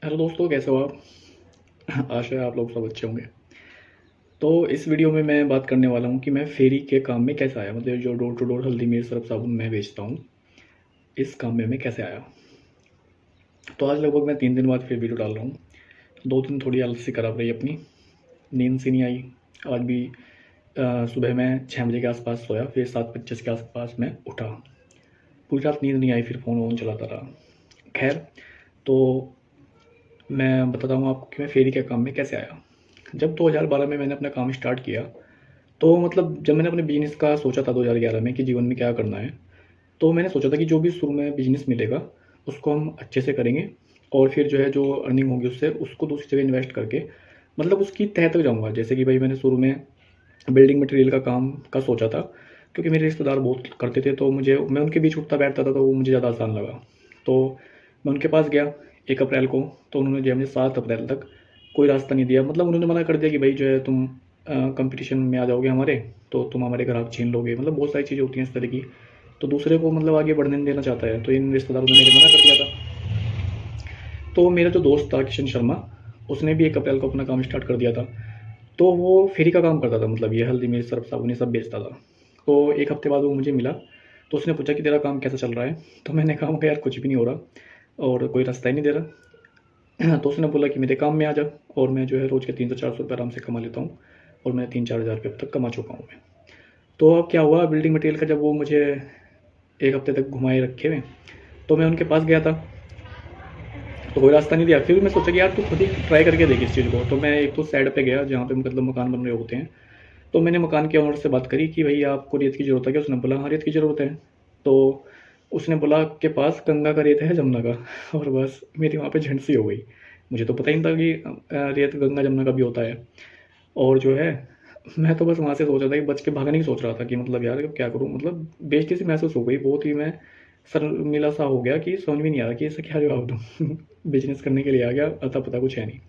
Hello दोस्तों, कैसे हो आप? आशा है आप लोग सब अच्छे होंगे। तो इस वीडियो में मैं बात करने वाला हूँ कि मैं फेरी के काम में कैसे आया, मतलब जो डोर टू डोर हल्दी मिर्च सरफ साबुन मैं बेचता हूँ, इस काम में मैं कैसे आया। तो आज लगभग मैं 3 दिन बाद फिर वीडियो डाल रहा हूँ। 2 दिन थोड़ी आलसी खराब रही अपनी, नींद सी नहीं आई। आज भी सुबह मैं 6 बजे के आसपास सोया, फिर 7:25 के आसपास मैं उठा। पूरी रात नींद नहीं आई, फिर फ़ोन वोन चलाता रहा। खैर, तो मैं बताता हूँ आपको कि मैं फेरी के काम में कैसे आया। जब 2012 में मैंने अपना काम स्टार्ट किया, तो मतलब जब मैंने अपने बिज़नेस का सोचा था 2011 में कि जीवन में क्या करना है, तो मैंने सोचा था कि जो भी शुरू में बिज़नेस मिलेगा, उसको हम अच्छे से करेंगे और फिर जो है जो अर्निंग होगी उससे उसको दूसरी जगह इन्वेस्ट करके मतलब उसकी तह तक जाऊँगा। जैसे कि भाई मैंने शुरू में बिल्डिंग मटेरियल का काम का सोचा था, क्योंकि मेरे रिश्तेदार बहुत करते थे, तो मुझे मैं उनके बीच उठता बैठता था, तो वो मुझे ज़्यादा आसान लगा। तो मैं उनके पास गया 1 अप्रैल को, तो उन्होंने जो है मुझे 7 अप्रैल तक कोई रास्ता नहीं दिया। मतलब उन्होंने मना कर दिया कि भाई जो है तुम कंपटीशन में आ जाओगे हमारे, तो तुम हमारे ग्राहक छीन लोगे। मतलब बहुत सारी चीज़ें होती हैं इस तरह की, तो दूसरे को मतलब आगे बढ़ने नहीं देना चाहता है, तो इन रिश्तेदारों ने मेरे मना कर दिया था। तो मेरा जो दोस्त था किशन शर्मा, उसने भी 1 अप्रैल को अपना काम स्टार्ट कर दिया था। तो वो फ्री का काम करता था, मतलब ये हल्दी मिर्च सर्फ साबुन ये सब बेचता था। तो 1 हफ्ते बाद वो मुझे मिला, तो उसने पूछा कि तेरा काम कैसा चल रहा है। तो मैंने कहा कि यार कुछ भी नहीं हो रहा और कोई रास्ता ही नहीं दे रहा। तो उसने बोला कि मेरे काम में आ जा, और मैं जो है रोज़ के 300-400 रुपये आराम से कमा लेता हूँ, और मैं 3-4 हज़ार रुपये अब तक कमा चुका हूँ मैं। तो अब क्या हुआ, बिल्डिंग मटेरियल का जब वो मुझे 1 हफ्ते तक घुमाए रखे हुए, तो मैं उनके पास गया था, तो कोई रास्ता नहीं दिया। फिर मैं सोचा कि यार तू खुद ही ट्राई करके देख इस चीज़ को। तो मैं एक तो साइड पे गया जहाँ पे मतलब मकान बन रहे होते हैं, तो मैंने मकान के ओनर से बात करी कि भई आपको रेत की ज़रूरत है क्या? उसने बोला हाँ, रेत की ज़रूरत है। तो उसने बोला आपके पास गंगा का रेत है जमुना का? और बस मेरी वहाँ पे झंड सी हो गई। मुझे तो पता ही नहीं था कि रेत गंगा जमुना का भी होता है। और जो है मैं तो बस वहाँ से सोच रहा था कि बच के भागने की सोच रहा था कि मतलब यार अब क्या करूँ? मतलब बेइज़्ज़ती सी महसूस हो गई, बहुत ही मैं शर्मीला सा हो गया कि समझ में नहीं आ रहा कि इसका क्या जवाब दूँ। बिज़नेस करने के लिए आ गया, अता-पता कुछ है नहीं।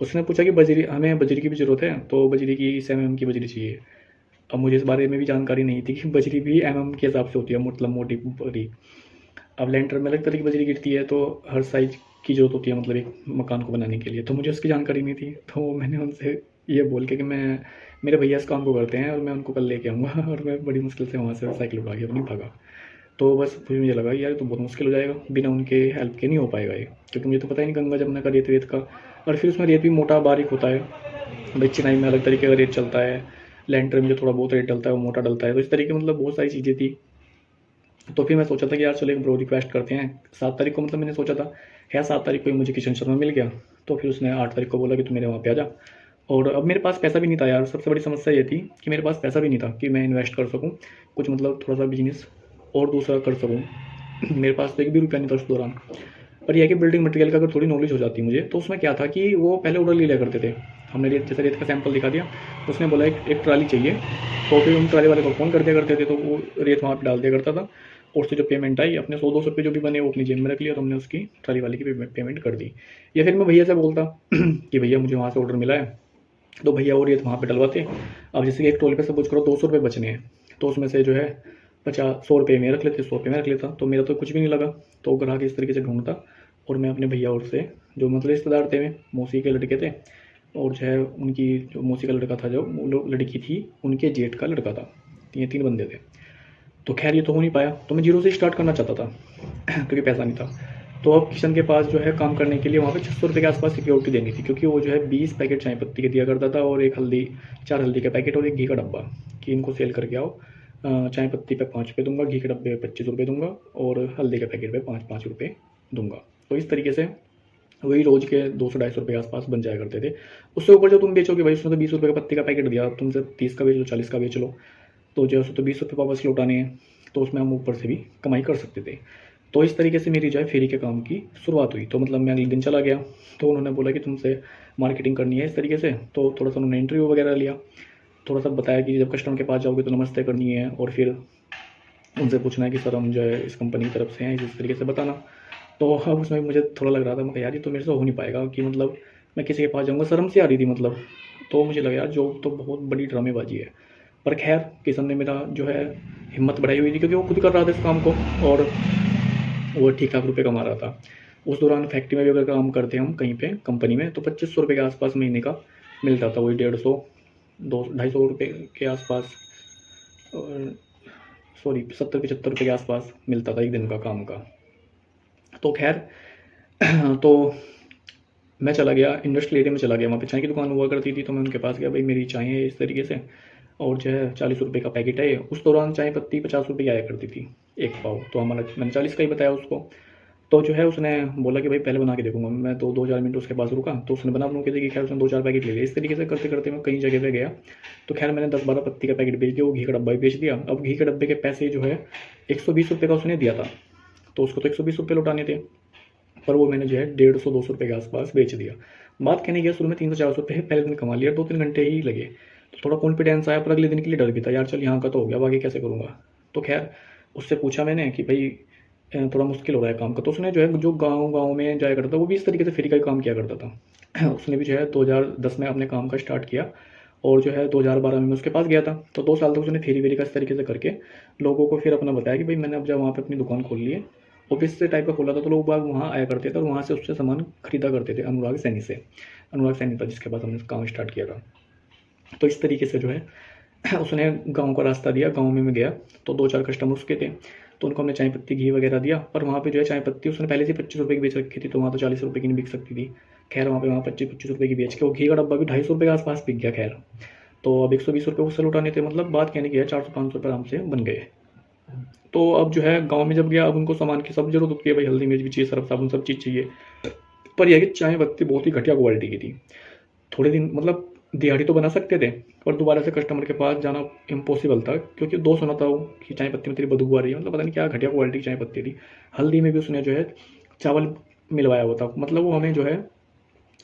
उसने पूछा कि बजरी, हमें बजरी की भी ज़रूरत है, तो बजरी की 6 एमएम की बजरी चाहिए। अब मुझे इस बारे में भी जानकारी नहीं थी कि बजरी भी एमएम के हिसाब से होती है, मतलब मोटी बजरी। अब लेंटर में अलग तरह की बजरी गिरती है, तो हर साइज़ की ज़रूरत होती है मतलब एक मकान को बनाने के लिए, तो मुझे उसकी जानकारी नहीं थी। तो मैंने उनसे ये बोल के कि मैं मेरे भैया इस काम को करते हैं और मैं उनको कल लेके आऊँगा। और मैं बड़ी मुश्किल से वहाँ से साइकिल उठा के अपनी भागा। तो बस फिर मुझे लगा यार ये तो बहुत मुश्किल हो जाएगा, बिना उनके हेल्प के नहीं हो पाएगा ये, क्योंकि मुझे तो पता ही नहीं गंगा जमुना का रेत का। और फिर उसमें रेत भी मोटा बारीक होता है। भाई चिनाई में अलग तरीके का रेत चलता है, लेंटर में जो थोड़ा बहुत रेत डलता है वो मोटा डलता है, तो इस तरीके मतलब बहुत सारी चीज़ें थी। तो फिर मैं सोचा था कि यार चलो एक ब्रो रिक्वेस्ट करते हैं 7 तारीख को, मतलब मैंने सोचा था यार 7 तारीख को ही मुझे किशन शर्मा मिल गया। तो फिर उसने 8 तारीख को बोला कि तू मेरे वहाँ पे आ जा। और अब मेरे पास पैसा भी नहीं था यार, सबसे बड़ी समस्या ये थी कि मेरे पास पैसा भी नहीं था कि मैं इन्वेस्ट कर सकूँ कुछ, मतलब थोड़ा सा बिजनेस और दूसरा कर सकूँ। मेरे पास तो एक भी रुपया नहीं था उस दौरान। पर यह है कि बिल्डिंग मटेरियल का अगर थोड़ी नॉलेज हो जाती मुझे, तो उसमें क्या था कि वो पहले ऑर्डर ले लिया करते थे। हमने रेत, जैसे रेत का सैंपल दिखा दिया, उसने बोला एक ट्राली चाहिए, तो फिर उन ट्राली वाले को फ़ोन कर दिया करते थे, तो वो रेत वहाँ पे डाल दिया करता था। और उससे जो पेमेंट आई, अपने 100-200 रुपये जो भी बने वो अपनी जेब में रख लिया, तो हमने उसकी ट्राली वाले की पेमेंट कर दी। या फिर मैं भैया से बोलता कि भैया मुझे वहाँ से ऑर्डर मिला है, तो भैया वो रेत वहाँ पे डलवाते। अब जैसे कि एक ट्रॉली पे सपोज करो 200 रुपये बचने हैं, तो उसमें से जो है 50-100 रुपये में रख लेते, 100 रुपये में रख लेता, तो मेरा तो कुछ भी नहीं लगा। तो ग्राहक इस तरीके से ढूंढता, और मैं अपने भैया और से जो मतलब रिश्तेदार थे, में मौसी के लड़के थे, और जो है उनकी जो मौसी का लड़का था, जो लड़की थी उनके जेठ का लड़का था, ये 3 बंदे थे। तो खैर ये तो हो नहीं पाया, तो मैं जीरो से स्टार्ट करना चाहता था क्योंकि पैसा नहीं था। तो अब किशन के पास जो है काम करने के लिए वहाँ पे 600 रुपये के आसपास सिक्योरिटी देनी थी, क्योंकि वो जो है 20 पैकेट चाय पत्ती के दिया करता था, और एक हल्दी, 4 हल्दी के पैकेट और एक घी का डब्बा, कि इनको सेल करके आओ। चाय पत्ती पे 5 रुपये दूंगा, घी के डब्बे पे 25 रुपये दूंगा, और हल्दी के पैकेट पे 5-5 रुपये दूंगा। तो इस तरीके से वही रोज़ के 200-250 रुपये के आसपास बन जाया करते थे। उससे ऊपर जो तुम बेचोगे भाई, उसने तो 20 रुपये का पत्ती का पैकेट दिया, तुमसे 30 का बेच लो, 40 का बेच लो, तो जो है उसको तो 20 रुपये वापस लौटाने हैं, तो उसमें हम ऊपर से भी कमाई कर सकते थे। तो इस तरीके से मेरी जो है फेरी के काम की शुरुआत हुई। तो मतलब मैं अगले दिन चला गया, तो उन्होंने बोला कि तुमसे मार्केटिंग करनी है इस तरीके से, तो थोड़ा सा उन्होंने इंटरव्यू वगैरह लिया, थोड़ा सा बताया कि जब कस्टमर के पास जाओगे तो नमस्ते करनी है, और फिर उनसे पूछना है कि सर हम जो है इस कंपनी की तरफ से हैं, इस तरीके से बताना। तो अब उसमें मुझे थोड़ा लग रहा था, मैं यार ये तो मेरे से हो नहीं पाएगा, कि मतलब मैं किसी के पास जाऊँगा, शर्म सी आ रही थी मतलब। तो मुझे लगा यार जॉब तो बहुत बड़ी ड्रामेबाजी है। पर खैर किशन ने मेरा जो है हिम्मत बढ़ाई हुई थी, क्योंकि वो खुद कर रहा था इस काम को, और वो ठीक ठाक रुपये कमा रहा था। उस दौरान फैक्ट्री में भी अगर काम करते हम कहीं पे कंपनी में, तो 2500 रुपये के आसपास महीने का मिलता था, वही 150 दो 250 रुपये के आसपास, और सॉरी 70-75 रुपये के आसपास मिलता था एक दिन का काम का। तो खैर तो मैं चला गया इंडस्ट्रियल एरिया में, चला गया, वहाँ पे चाय की दुकान हुआ करती थी, तो मैं उनके पास गया, भाई मेरी चाय है इस तरीके से, और जो है 40 रुपये का पैकेट है। उस दौरान चाय पत्ती 50 रुपये की आया करती थी एक पाव, तो हमारा मैंने 40 का ही बताया उसको। तो जो है उसने बोला कि भाई पहले बना के देखूंगा मैं, तो 2-4 मिनट उसके पास रुका, तो उसने बना के देखी, खैर उसने 2-4 पैकेट ले लिए। इस तरीके से करते करते मैं कई जगह पे गया, तो खैर मैंने 10-12 पत्ती का पैकेट बेच दिया, वो घी का डब्बा भी बेच दिया। अब घी के डब्बे के पैसे जो है 120 रुपये का उसने दिया था, तो उसको तो 120 रुपये लौटाने थे, पर वो मैंने जो है 150-200 रुपये के आसपास बेच दिया। बात कहने गया शुरू में 300-400 रुपये पहले दिन कमा लिया, 2-3 घंटे ही लगे, तो थोड़ा कॉन्फिडेंस आया, पर अगले दिन के लिए डर भी था यार, चल यहाँ का तो हो गया, अब आगे कैसे करूँगा। तो खैर उससे पूछा मैंने कि भाई थोड़ा मुश्किल हो रहा है काम का, तो उसने जो है जो गाँव में जाया करता था वो भी इस तरीके से फ्री का ही काम किया करता था। उसने भी जो है 2010 में अपने काम का स्टार्ट किया, और जो है 2012 में मैं उसके पास गया था, तो 2 साल तक उसने फेरी वेरी का इस तरीके से करके लोगों को फिर अपना बताया कि भाई मैंने अब जब वहाँ पे अपनी दुकान खोल ली है, ऑफिस से टाइप का खोला था, तो लोग बाग वहाँ आया करते थे और वहाँ से उससे सामान खरीदा करते थे, अनुराग सैनी से। अनुराग सैनी था जिसके पास हमने काम स्टार्ट किया था। तो इस तरीके से जो है उसने गाँव का रास्ता दिया, गाँव में मैं गया, तो 2-4 कस्टमर उसके थे, तो उनको हमने चाय पत्ती घी वगैरह दिया, पर वहाँ पे जो है चाय पत्ती उसने पहले से 25 रुपये की बेच रखी थी, तो वहाँ तो 40 रुपये की नहीं बिक सकती थी। खैर वहाँ 25-25 रुपये की बेच के वो घी का डब्बा भी 250 रुपये के आसपास बिक गया। खैर तो अब 120 रुपये उससे लौटाने थे, मतलब बात कहने की है 400-500 रुपये आराम से बन गए। तो अब जो है गाँव में जब गया, अब उनको सामान की सब जरूरत होती है, भाई हल्दी मिर्च भी चाहिए, सर्फ साबुन सब चीज़ चाहिए, पर यह कि चाय पत्ती बहुत ही घटिया क्वालिटी की थी। थोड़े दिन मतलब दिहाड़ी तो बना सकते थे, पर दोबारा से कस्टमर के पास जाना इम्पॉसिबल था, क्योंकि दो सुना था वो कि चाय पत्ती में तेरी बदबू आ रही है, मतलब पता नहीं क्या घटिया क्वालिटी की चाय पत्ती थी। हल्दी में भी उसने जो है चावल मिलवाया हुआ था, मतलब वो हमें जो है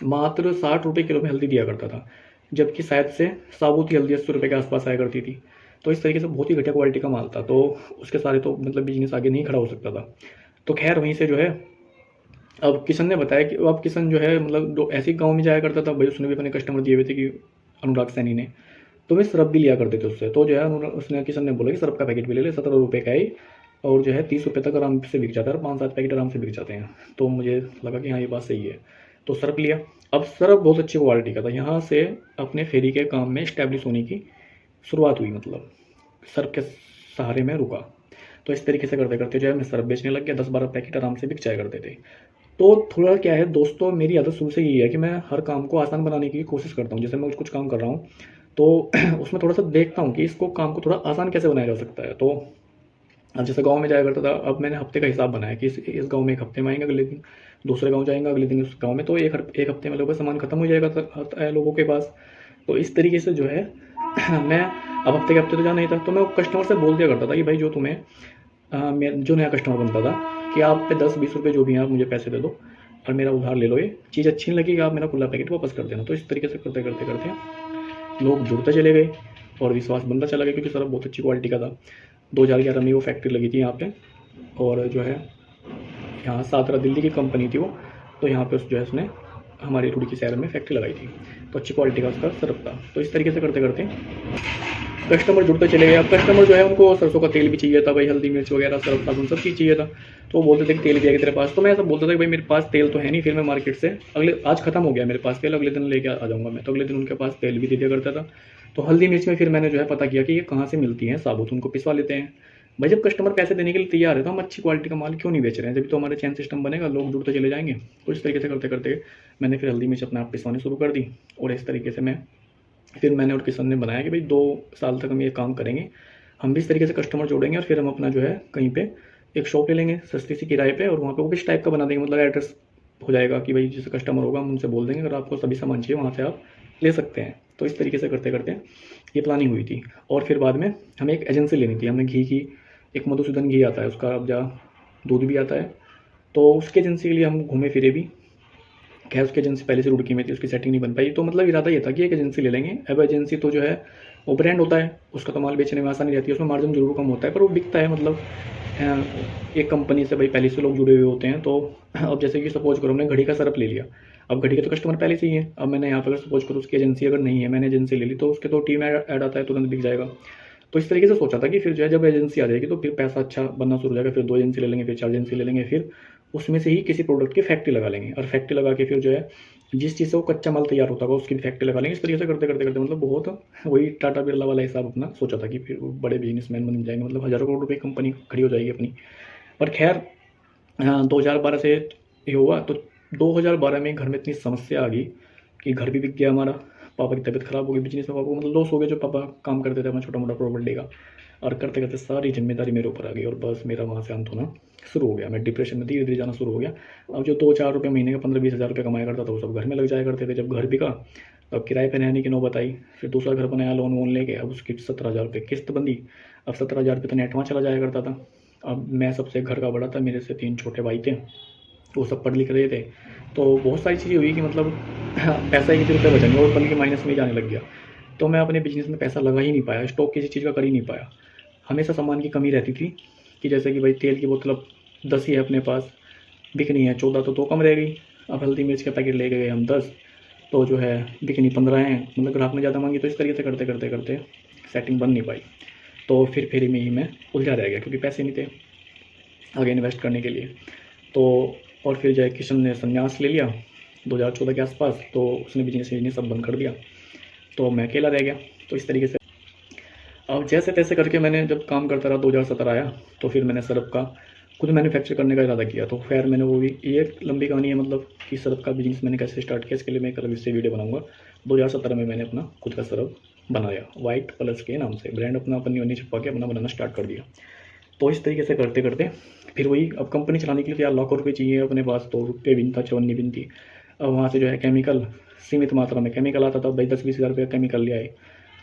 मात्र 60 रुपये किलो में हल्दी दिया करता था, जबकि शायद से साबुत की हल्दी 80 रुपये के आसपास आया करती थी। तो इस तरीके से बहुत ही घटिया क्वालिटी का माल था, तो उसके सारे तो मतलब बिजनेस आगे नहीं खड़ा हो सकता था। तो खैर वहीं से जो है अब किशन ने बताया कि अब किशन जो है मतलब जो ऐसे ही गाँव में जाया करता था, भाई उसने भी अपने कस्टमर दिए हुए थे कि अनुराग सैनी ने, तो वे सरफ भी लिया करते थे उससे। तो जो है उसने किशन ने बोला कि सरफ का पैकेट भी ले ले, 17 रुपये का ही, और जो है 30 रुपये तक आराम से बिक जाता है, और 5-7 पैकेट आराम से बिक जाते हैं। तो मुझे लगा कि हाँ ये बात सही है, तो सरफ लिया। अब सरफ बहुत अच्छी क्वालिटी का था, यहाँ से अपने फेरी के काम में इस्टेब्लिश होने की शुरुआत हुई, मतलब सरफ के सहारे में रुका। तो इस तरीके से करते करते जो है मैं सरफ बेचने लग गया, 10-12 पैकेट आराम से बिक जाया करते थे। तो थोड़ा क्या है दोस्तों, मेरी आदत शुरू से यही है कि मैं हर काम को आसान बनाने की कोशिश करता हूँ। जैसे मैं कुछ काम कर रहा हूँ, तो उसमें थोड़ा सा देखता हूँ कि इसको काम को थोड़ा आसान कैसे बनाया जा सकता है। तो अब जैसे गाँव में जाया करता था, अब मैंने हफ्ते का हिसाब बनाया कि इस गाँव में एक हफ्ते में आएंगे, अगले दिन दूसरे गाँव जाएंगे, अगले दिन उस गाँव में, तो एक हफ्ते में लोगों का सामान खत्म हो जाएगा लोगों के पास। तो इस तरीके से जो है मैं अब हफ्ते के हफ्ते तो जाना ही था, तो मैं कस्टमर से बोल दिया करता था कि भाई जो तुम्हें जो नया कस्टमर बनता था कि आप पे 10-20 रुपये जो भी हैं आप मुझे पैसे दे दो, और मेरा उधार ले लो, ये चीज़ अच्छी नहीं लगेगी आप मेरा खुला पैकेट वापस कर देना। तो इस तरीके से करते करते करते लोग जुड़ते चले गए और विश्वास बनता चला गया, क्योंकि सरफ बहुत अच्छी क्वालिटी का था। 2011 में वो फैक्ट्री लगी थी यहाँ पे, और जो है यहाँ सातरा दिल्ली की कंपनी थी वो, तो यहाँ पे उस जो है उसने हमारी रुड़की शहर में फैक्ट्री लगाई थी, तो अच्छी क्वालिटी का उसका सरफ था। तो इस तरीके से करते करते कस्टमर जुड़ते चले गए। अब कस्टमर जो है उनको सरसों का तेल भी चाहिए था, भाई हल्दी मिर्च वगैरह सर्फ साबुन सब चीज़ चाहिए था, तो वो बोलते थे कि तेल भी है तेरे पास। तो मैं ऐसा बोलता था कि भाई मेरे पास तेल तो है नहीं, फिर मैं मार्केट से आज खत्म हो गया मेरे पास तेल, अगले दिन लेके आ जाऊँगा मैं, तो अगले दिन उनके पास तेल भी दे दिया करता था। तो हल्दी मिर्च में फिर मैंने जो है पता किया कि ये कहाँ से मिलती हैं साबुत, उनको पिसवा लेते हैं। भाई जब कस्टमर पैसे देने के लिए तैयार है तो हम अच्छी क्वालिटी का माल क्यों नहीं बेच रहे हैं, जब तो हमारे चैन सिस्टम बनेगा, लोग जुड़ते चले जाएंगे। तो इस तरीके से करते करते मैंने फिर हल्दी मिर्च अपने आप पिसवानी शुरू कर दी, और इस तरीके से फिर मैंने और किशन ने बनाया कि भाई 2 साल तक हम ये काम करेंगे, हम भी इस तरीके से कस्टमर जोड़ेंगे, और फिर हम अपना जो है कहीं पे एक शॉप ले लेंगे सस्ती सी किराए पे, और वहाँ पे ऑफिस टाइप का बना देंगे, मतलब एड्रेस हो जाएगा कि भाई जैसे कस्टमर होगा हम उनसे बोल देंगे अगर आपको सभी सामान चाहिए वहाँ से आप ले सकते हैं। तो इस तरीके से करते करते ये प्लानिंग हुई थी। और फिर बाद में हमें एक एजेंसी लेनी थी, हमें घी की, एक मधुसूदन घी आता है उसका, अब दूध भी आता है, तो उसकी एजेंसी के लिए हम घूमे फिरे भी। खैर उसकी एजेंसी पहले से रुड़की में थी, उसकी सेटिंग नहीं बन पाई, तो मतलब इरादा ये था कि एक एजेंसी ले लेंगे। अब एजेंसी तो जो है वो ब्रांड होता है, उसका तो माल बेचने में आसानी रहती है, उसमें मार्जिन जरूर कम होता है, पर वो बिकता है, मतलब एक कंपनी से भाई पहले से लोग जुड़े हुए होते हैं। तो अब जैसे कि सपोज करो हमने घड़ी का सरफ ले लिया, अब घड़ी के तो कस्टमर पहले से ही है, अब मैंने यहाँ पर सपोज करो उसकी एजेंसी अगर नहीं है, मैंने एजेंसी ले ली, तो उसके तो टीम ऐड आता है, तुरंत बिक जाएगा। तो इस तरीके से सोचा था कि फिर जो है जब एजेंसी आ जाएगी तो फिर पैसा अच्छा बनना शुरू हो जाएगा, फिर 2 एजेंसी ले लेंगे, फिर 4 एजेंसी ले लेंगे, फिर उसमें से ही किसी प्रोडक्ट की फैक्ट्री लगा लेंगे, और फैक्ट्री लगा के फिर जो है जिस चीज़ से वो कच्चा माल तैयार होता होगा उसकी भी फैक्ट्री लगा लेंगे। इस तरीके से करते करते करते मतलब बहुत वही टाटा बिरला वाला हिसाब अपना सोचा था कि फिर वो बड़े बिजनेसमैन बन जाएंगे, मतलब हज़ारों करोड़ रुपए कंपनी खड़ी हो जाएगी अपनी। पर खैर 2012 से ये हुआ, तो 2012 में घर में इतनी समस्या आ गई कि घर भी बिक गया हमारा, पापा की तबीयत ख़राब हो गई, बिजनेस में पापा को मतलब लॉस हो गया, जो पापा काम करते थे अपना छोटा मोटा प्रॉपर्टी का, और करते करते सारी जिम्मेदारी मेरे ऊपर आ गई, और बस मेरा वहाँ से अंत होना शुरू हो गया। मैं डिप्रेशन में धीरे धीरे जाना शुरू हो गया। अब जो 2-4 रुपये महीने का 15-20 हज़ार रुपये कमाया करता था वो सब घर में लग जाया करते थे। जब घर बिका तब किराए पे रहने की नौबत आई, फिर दूसरा घर बनाया लोन वोन लेके, अब उसकी 17,000 रुपये किस्त बंदी। अब 17,000 रुपये तो नेट वहाँ चला जाया करता था। अब मैं सबसे घर का बड़ा था, मेरे से 3 छोटे भाई थे, वो सब पढ़ लिख रहे थे, तो बहुत सारी चीज़ें हुई कि मतलब पैसा ही किसी रुपये बचेंगे, और बल्कि माइनस में ही जाने लग गया। तो मैं अपने बिजनेस में पैसा लगा ही नहीं पाया, स्टॉक किसी चीज़ का कर ही नहीं पाया। हमेशा सामान की कमी रहती थी कि जैसे कि भाई तेल की बोतल अब 10 ही है अपने पास, बिकनी है 14 तो कम रह गई। अब हल्दी मिर्च के पैकेट ले गए हम 10, तो जो है बिकनी 15 हैं, मतलब ग्राहक ने ज़्यादा मांगी, तो इस तरीके से करते करते करते सेटिंग बन नहीं पाई। तो फिर फेरी में ही मैं उलझा रह गया, क्योंकि पैसे नहीं थे आगे इन्वेस्ट करने के लिए। तो और फिर जो है किशन ने संन्यास ले लिया 2014 के आसपास, तो उसने बिजनेस सब बंद कर दिया, तो मैं अकेला रह गया। तो इस तरीके से अब जैसे तैसे करके मैंने जब काम करता रहा, 2017 आया, तो फिर मैंने सरफ का खुद मैन्युफैक्चर करने का इरादा किया। तो खैर मैंने वो भी, ये एक लंबी कहानी है, मतलब कि सरफ का बिजनेस मैंने कैसे स्टार्ट किया, इसके लिए मैं एक अलग से वीडियो बनाऊंगा। 2017 में मैंने अपना खुद का सरफ बनाया, वाइट प्लस के नाम से ब्रांड अपना पन्नी वन्नी छपा के अपना बनाना स्टार्ट कर दिया। तो इस तरीके से करते करते फिर वही, अब कंपनी चलाने के लिए तो यार लाखों रुपये चाहिए अपने पास, तो रुपये बिन था, चवन्नी बिन थी। अब वहाँ से जो है केमिकल, सीमित मात्रा में केमिकल आता था, भाई 10-20 हज़ार रुपये केमिकल ले आए।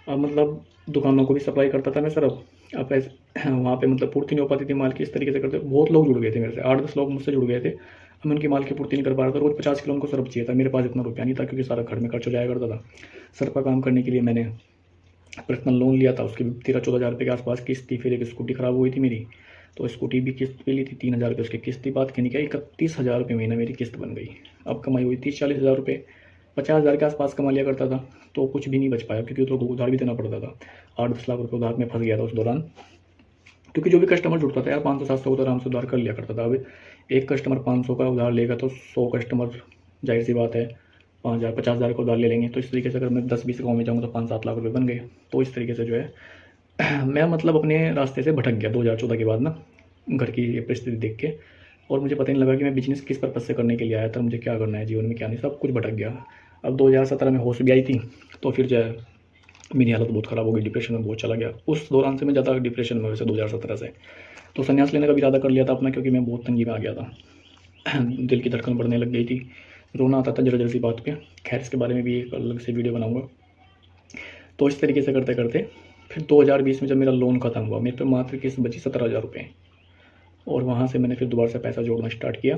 अब मतलब दुकानों को भी सप्लाई करता था मैं सर। अब ऐसे वहाँ पे मतलब पूर्ति नहीं हो पाती थी माल की, इस तरीके से करते बहुत लोग जुड़ गए थे मेरे से, 8-10 लोग मुझसे जुड़ गए थे। अब मैं उनकी माल की पूर्ति नहीं कर पा रहा था, रोज़ 50 किलो उनको सरफ चाहिए था, मेरे पास इतना रुपया नहीं था, क्योंकि सारा घर में खर्च हो जाया करता था। सरफ का काम करने के लिए मैंने पर्सनल लोन लिया था, उसकी 13-14 हज़ार रुपये के आसपास किस्त थी। फिर एक स्कूटी ख़राब हुई थी मेरी, तो स्कूटी भी किस्त पे ली थी, 3,000 रुपये उसकी किस्त थी। बात कहने क्या, 31,000 रुपये महीना मेरी किस्त बन गई। अब कमाई हुई 30-40 हज़ार रुपये, 50 हज़ार के आसपास कमा लिया करता था, तो कुछ भी नहीं बच पाया, क्योंकि तो उधार भी देना पड़ता था। 8-10 लाख रुपये उधार में फंस गया था उस दौरान, क्योंकि जो भी कस्टमर जुड़ता था यार 500-700 को तो आराम से उधार कर लिया करता था। अब एक कस्टमर 500 का उधार लेगा तो 100 कस्टमर, जाहिर सी बात है 5,000 50,000 का उधार ले लेंगे। तो इस तरीके से अगर मैं 10-20 गाँव में जाऊँगा तो 5-7 लाख रुपये बन गए। तो इस तरीके से जो है मैं मतलब अपने रास्ते से भटक गया 2014 के बाद ना, घर की ये परिस्थिति देख के, और मुझे पता नहीं लगा कि मैं बिजनेस किस पर्पज़ से करने के लिए आया था, मुझे क्या करना है जीवन में क्या नहीं, सब कुछ भटक गया। अब 2017 में होश भी आई थी, तो फिर जो है मेरी हालत बहुत ख़राब हो गई, डिप्रेशन में बहुत चला गया। उस दौरान से मैं ज़्यादा डिप्रेशन में, वैसे 2017 से तो संन्यास लेने का भी इरादा कर लिया था अपना, क्योंकि मैं बहुत तंगी में आ गया था। दिल की धड़कन बढ़ने लग गई थी, रोना आता था जरा जरा सी बात पे। खैर इसके बारे में भी एक अलग से वीडियो बनाऊंगा। तो इस तरीके से करते करते फिर 2020 में जब मेरा लोन ख़त्म हुआ, मेरे पे मात्र किस्त बची 17,000 रुपये, और वहाँ से मैंने फिर दोबारा से पैसा जोड़ना स्टार्ट किया,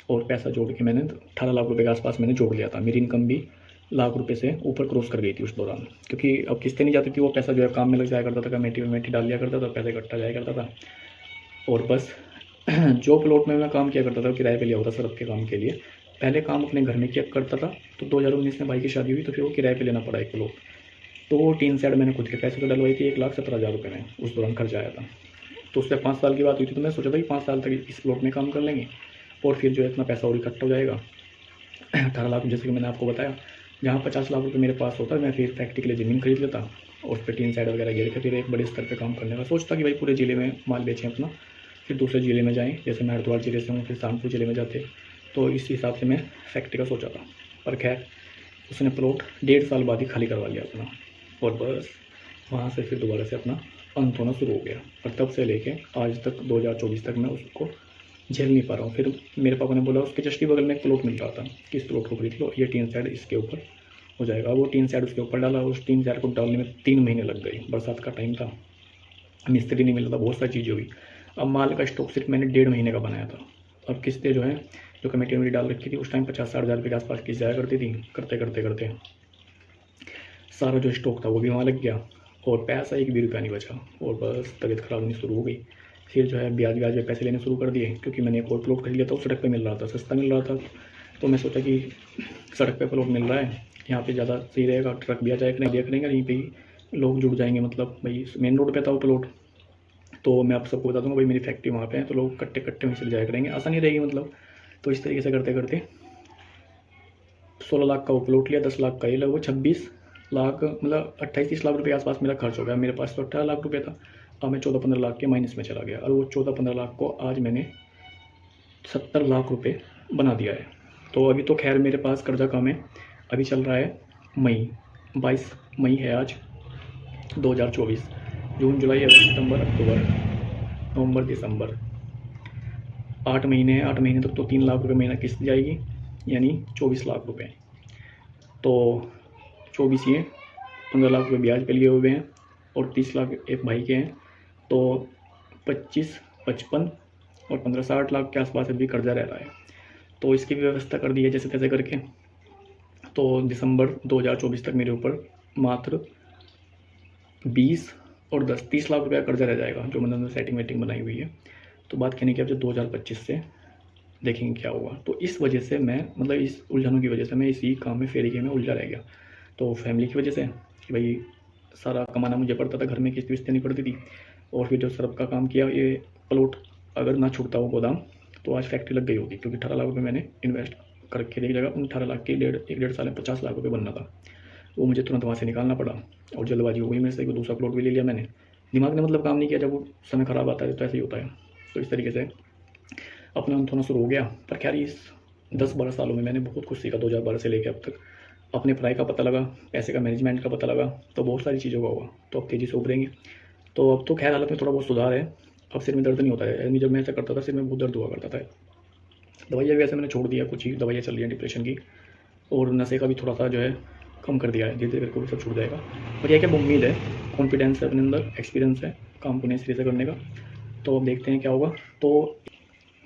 और पैसा जोड़ के मैंने 18 लाख रुपये के आसपास मैंने जोड़ लिया था। मेरी इनकम भी लाख रुपये से ऊपर क्रॉस कर गई थी उस दौरान, क्योंकि अब किस्तें नहीं जाती थी, वो पैसा जो है काम में लग जाया करता था, कमेटी वमेटी डाल लिया करता था, पैसा इकट्ठा जाया करता था। और बस जो प्लॉट में मैं काम किया करता था किराए पे लिया होता सरफ के काम के लिए। पहले काम अपने घर में किया करता था, तो 2019 में भाई की शादी हुई, तो फिर वो किराए पे लेना पड़ा एक प्लॉट। तो वो टीन सेट मैंने खुद के पैसे से डलवाई थी, 1,17,000 रुपये में उस दौरान खर्चा आया था। तो उससे 5 साल की बात हुई थी, तो मैं सोचा था कि 5 साल तक इस प्लॉट में काम कर लेंगे, और फिर जो है इतना पैसा और इकट्ठा हो जाएगा। 18 लाख जैसे कि मैंने आपको बताया, जहाँ 50 लाख रुपये मेरे पास होता, मैं फिर फैक्ट्री के लिए ज़मीन खरीद लेता, और उस पर टीन साइड वगैरह गिर के फिर एक बड़े स्तर पे काम करने का सोचता कि भाई पूरे ज़िले में माल बेचें अपना, फिर दूसरे ज़िले में जाएँ, जैसे मैं हरिद्वार ज़िले से हूँ फिर कानपुर ज़िले में जाते। तो इस हिसाब से मैं फैक्ट्री का सोचा था, पर खैर उसने प्लॉट 1.5 साल बाद ही खाली करवा लिया अपना, और बस वहाँ से फिर दोबारा से अपना अंत होना शुरू हो गया। और तब से लेके आज तक 2024 तक मैं उसको झेल नहीं पा रहा हूँ। फिर मेरे पापा ने बोला, उसके जस्ट ही बगल में एक प्लॉट मिल रहा था कि इस प्लॉट को खरीद लो, ये टीन सेट इसके ऊपर हो जाएगा। वो टीन सेट उसके ऊपर डाला, उस टीन सेट को डालने में 3 महीने लग गए, बरसात का टाइम था, मिस्त्री नहीं मिला था, बहुत सारी चीज़ें हुई। अब माल का स्टॉक सिर्फ मैंने 1.5 महीने का बनाया था। अब किस्तें जो हैं, जो कमेटी वमेटी डाल रखी थी उस टाइम 50-60 हज़ार रुपये के आसपास किस्त जाया करती थी। करते करते करते सारा जो स्टॉक था वो भी वहाँ लग गया, और पैसा एक भी रुपया नहीं बचा, और बस तबीयत ख़राब होनी शुरू हो गई। फिर जो है ब्याज ब्याज में पैसे लेने शुरू कर दिए, क्योंकि मैंने एक और प्लॉट खरीद लिया था, वो सड़क पे मिल रहा था, सस्ता मिल रहा था। तो मैं सोचा कि सड़क पे प्लॉट मिल रहा है, यहाँ पे ज़्यादा सही रहेगा, ट्रक भी आ जाए करेंगे, यहीं पे ही लोग जुड़ जाएंगे, मतलब भाई मेन रोड पे था वो प्लॉट। तो मैं आप सबको बता दूंगा भाई मेरी फैक्ट्री वहाँ पे है, तो लोग कट्टे कट्टे में चले जाया करेंगे, आसानी रहेगी मतलब। तो इस तरीके से करते करते 16 लाख का वो प्लॉट लिया, 10 लाख का ये, लगभग 26 लाख मतलब 28-30 लाख रुपये के आसपास मेरा खर्च हो गया। मेरे पास तो 18 लाख रुपये था, अब मैं 14-15 लाख के माइनस में चला गया, और वो 14-15 लाख को आज मैंने 70 लाख रुपये बना दिया है। तो अभी तो खैर मेरे पास कर्जा कम है, अभी चल रहा है मई, 22 मई है आज 2024, जून जुलाई अगस्त सितंबर अक्टूबर नवंबर दिसंबर 8 महीने हैं। 8 महीने तक तो 3 लाख रुपये महीना किस्त जाएगी, यानी 24 लाख रुपये। तो 24 ये 15 लाख रुपये ब्याज पे लिए हुए हैं, और 30 लाख एक भाई के हैं, तो 25, 55 और 15, 60 लाख के आसपास अभी कर्जा रह रहा है। तो इसकी भी व्यवस्था कर दी है जैसे तैसे करके। तो दिसंबर 2024 तक मेरे ऊपर मात्र 20 और 10, 30 लाख रुपये का कर्जा रह जाएगा, जो मैंने सेटिंग वेटिंग बनाई हुई है। तो बात कहने की अब जो 2025 से देखेंगे क्या होगा। तो इस वजह से मैं मतलब इस उलझनों की वजह से मैं इसी काम में फेरी के में उलझा रह गया। तो फैमिली की वजह से कि भाई सारा कमाना मुझे पड़ता था, घर में किस्त विस्त नहीं पड़ती थी, और फिर जो सरफ का काम किया, ये प्लॉट अगर ना छूटता हो गोदाम तो आज फैक्ट्री लग गई होगी, क्योंकि 18 लाख रुपये मैंने इन्वेस्ट करके एक जगह, उन 18 लाख के 1.5 साल में 50 लाख रुपये बनना था, वो मुझे तुरंत वहाँ से निकालना पड़ा, और जल्दबाजी हो गई मेरे से, वो दूसरा प्लॉट भी ले लिया मैंने। दिमाग ने मतलब काम नहीं किया, जब वो समय ख़राब आता है तो ऐसे ही होता है। तो इस तरीके से अपना होना शुरू हो गया। पर खैर इस 10-12 सालों में मैंने बहुत कुछ सीखा, 2012 से लेकर अब तक। अपने पढ़ाई का पता लगा, पैसे का मैनेजमेंट का पता लगा, तो बहुत सारी चीज़ों का हुआ। तो अब तेज़ी से उभरेंगे। तो अब तो खैर हालत में थोड़ा बहुत सुधार है, अब सिर में दर्द नहीं होता है, यानी जब मैं ऐसा करता था सिर में बहुत दर्द हुआ करता था। दवाइयाँ भी ऐसे मैंने छोड़ दिया, कुछ ही दवाइयाँ चल रही हैं डिप्रेशन की, और नशे का भी थोड़ा सा जो है कम कर दिया है, धीरे धीरे करके वो सब छूट जाएगा। और यह क्या उम्मीद है, कॉन्फिडेंस है अपने अंदर, एक्सपीरियंस है काम को नए सिरे से करने का। तो अब देखते हैं क्या होगा। तो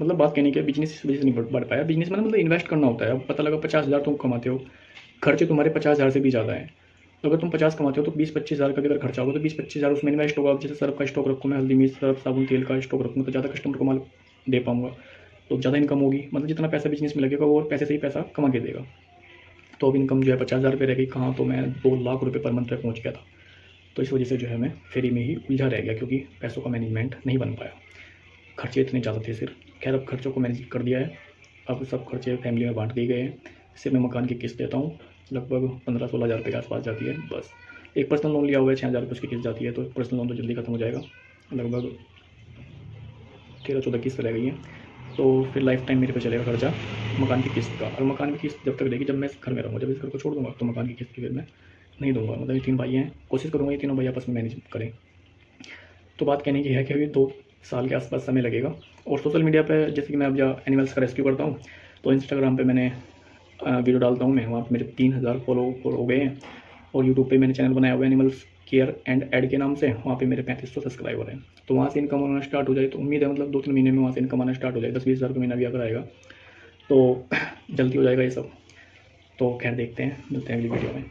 मतलब बात कहने की बिजनेस इस वजह से नहीं बढ़ पाया। बिजनेस में मतलब इन्वेस्ट करना होता है। अब पता लगा 50,000 तुम कमाते हो, खर्चे तुम्हारे 50,000 से भी ज़्यादा है। तो अगर तुम 50 कमाते हो तो 20-25 हज़ार का भी अगर खर्चा होगा तो 20-25 हज़ार उसमें इन्वेस्ट होगा। जैसे सर्फ का स्टॉक रखूँ मैं, हल्दी मिर्च सर्फ साबुन तेल का स्टॉक रखूँ तो ज़्यादा कस्टमर को माल दे पाऊँगा, तो ज़्यादा इनकम होगी। मतलब जितना पैसा बिजनेस में लगेगा वो पैसे से ही पैसा कमा के देगा। तो अब इनकम जो है 50,000 रुपये रह गई, कहाँ तो मैं 2 लाख रुपये पर मंथ तक पहुँच गया था। तो इस वजह से जो है मैं फेरी में ही उलझा रह गया, क्योंकि पैसों का मैनेजमेंट नहीं बन पाया। खर्चे इतने ज़्यादा थे सिर्फ। खैर अब खर्चों को मैनेज कर दिया है, अब सब खर्चे फैमिली में बांट दिए गए हैं। सिर्फ मैं मकान की किस्त देता हूँ, लगभग 15-16 हज़ार रुपये के आसपास जाती है बस। एक पर्सनल लोन लिया हुआ है, 6,000 रुपये उसकी किस्त जाती है, तो पर्सनल लोन तो जल्दी खत्म हो जाएगा, लगभग 13-14 किस्त रह गई है। तो फिर लाइफ टाइम मेरे पे चलेगा खर्चा मकान की किस्त का। और मकान की किस्त जब तक देगी जब मैं इस घर में रहूँगा, जब इस घर को छोड़ दूँगा तो मकान की किस्त फिर मैं नहीं दूँगा। मतलब ये 3 भाई हैं, कोशिश करूँगा ये तीनों भाई आपस में मैनेज करें। तो बात कहने की है कि अभी 2 साल के आसपास समय लगेगा। और सोशल मीडिया पे जैसे कि मैं अब जब एनिमल्स का रेस्क्यू करता हूँ, तो इंस्टाग्राम पे मैंने वीडियो डालता हूँ मैं, वहाँ पे मेरे 3,000 फॉलो हो गए हैं। और यूट्यूब पे मैंने चैनल बनाया हुआ है एनिमल्स केयर एंड एड के नाम से, वहाँ पे मेरे 3500 सब्सक्राइबर हैं। तो वहाँ से इनकम आना स्टार्ट हो जाए तो उम्मीद है मतलब 2-3 महीने में वहाँ से इनकम आना स्टार्ट हो जाए। 10-20 हज़ार का महीना भी अगर आएगा तो जल्दी हो जाएगा ये सब। तो खैर देखते हैं, मिलते हैं अगली वीडियो में।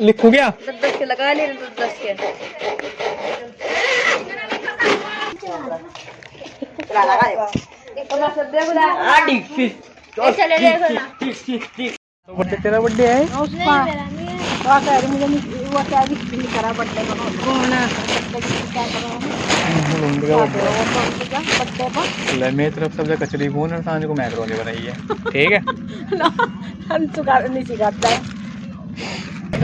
लिखो क्या 10 के लगा ले, 10 के चले देखो ना। तो बर्थडे तेरा बर्थडे है? मेरी तरफ सबसे कचरी भून और सांझ को मैक्रोनी बनाई है, ठीक है।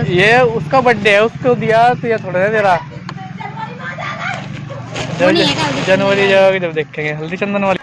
ये उसका बर्थडे है, उसको दिया तो ये थोड़ा है तेरा। जनवरी जब देखेंगे हल्दी चंदन वाली।